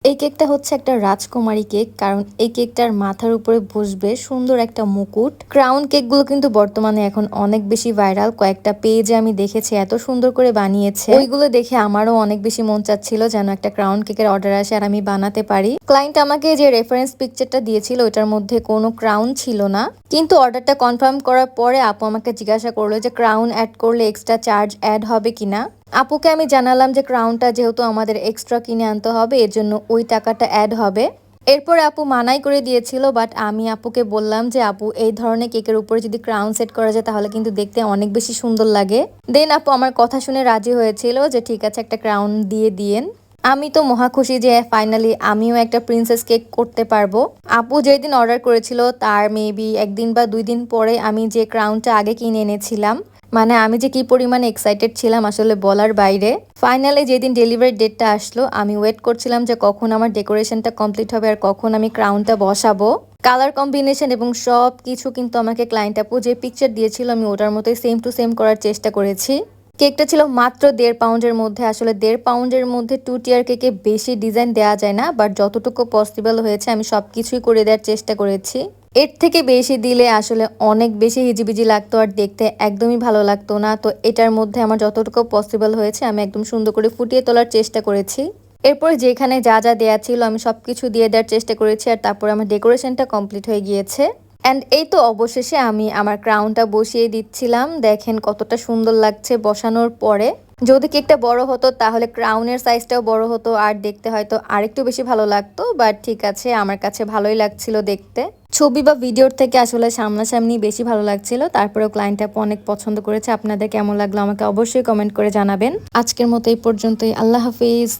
এই কেকটা হচ্ছে একটা রাজকুমারী কেক, কারণ এই কেকটার মাথার উপরে বসবে সুন্দর একটা মুকুট। ক্রাউন কেকগুলো কিন্তু বর্তমানে এখন অনেক বেশি ভাইরাল, কয়েকটা পেজে আমি দেখেছি এত সুন্দর করে বানিয়েছে। ওইগুলো দেখে আমারও অনেক বেশি মন চাচ্ছিল যেন একটা ক্রাউন কেকের অর্ডার আসে আর আমি বানাতে পারি। ক্লায়েন্ট আমাকে যে রেফারেন্স পিকচারটা দিয়েছিল ওইটার মধ্যে কোনো ক্রাউন ছিল না, কিন্তু অর্ডারটা কনফার্ম করার পরে আপু আমাকে জিজ্ঞাসা করলো যে ক্রাউন অ্যাড করলে এক্সট্রা চার্জ অ্যাড হবে কিনা। আপুকে আমি জানালাম যে ক্রাউনটা যেহেতু আমাদের এক্সট্রা কিনে আনতে হবে, এর জন্য ওই টাকাটা অ্যাড হবে। এরপর আপু মানাই করে দিয়েছিল, বাট আমি আপুকে বললাম যে আপু এই ধরনের কেকের উপরে যদি ক্রাউন সেট করা যায় তাহলে কিন্তু দেখতে অনেক বেশি সুন্দর লাগে। দেন আপু আমার কথা শুনে রাজি হয়েছিল যে ঠিক আছে একটা ক্রাউন দিয়ে দিয়েন। আমি তো মহা খুশি যে ফাইনালি আমিও একটা প্রিন্সেস কেক করতে পারবো। আপু যেদিন অর্ডার করেছিল তার মেবি একদিন বা 2 দিন পরে আমি যে ক্রাউনটা আগে কিনে এনেছিলাম, মানে আমি যে কি পরিমাণে এক্সাইটেড ছিলাম আসলে বলার বাইরে। ফাইনালি যেদিন ডেলিভারি ডেটটা আসলো আমি ওয়েট করছিলাম যে কখন আমার ডেকোরেশনটা কমপ্লিট হবে আর কখন আমি ক্রাউনটা বসাবো। কালার কম্বিনেশন এবং সব কিছু কিন্তু আমাকে ক্লায়েন্ট আপু যে পিকচার দিয়েছিল আমি ওটার মতোই সেম টু সেম করার চেষ্টা করেছি। কেকটা ছিল মাত্র 1.5 পাউন্ডের মধ্যে। আসলে 1.5 পাউন্ডের মধ্যে 2 টিয়ার কেকে বেশি ডিজাইন দেওয়া যায় না, বাট যতটুকু পসিবল হয়েছে আমি সবকিছুই করে দেওয়ার চেষ্টা করেছি। এর থেকে বেশি দিলে আসলে অনেক বেশি হিজিবিজি লাগতো আর দেখতে একদমই ভালো লাগতো না। তো এটার মধ্যে আমার যতটুকু পসিবল হয়েছে আমি একদম সুন্দর করে ফুটিয়ে তোলার চেষ্টা করেছি। এরপর যেখানে যা যা দেয়া ছিল আমি সবকিছু দিয়ে দেওয়ার চেষ্টা করেছি আর তারপর আমার ডেকোরেশনটা কমপ্লিট হয়ে গিয়েছে। অ্যান্ড এই তো অবশেষে আমি আমার ক্রাউনটা বসিয়ে দিচ্ছিলাম। দেখেন কতটা সুন্দর লাগছে বসানোর পরে। যদি কেকটা বড় হতো তাহলে ক্রাউনের সাইজটাও বড় হতো আর দেখতে হয়তো আরেকটু বেশি ভালো লাগতো, বাট ঠিক আছে আমার কাছে ভালোই লাগছিল দেখতে। ছবি বা ভিডিওর থেকে আসলে সামনাসামনি বেশি ভালো লাগছিল। তারপরেও ক্লায়েন্ট আপু অনেক পছন্দ করেছে। আপনাদের কেমন লাগলো আমাকে অবশ্যই কমেন্ট করে জানাবেন। আজকের মতো এই পর্যন্তই। আল্লাহ হাফিজ।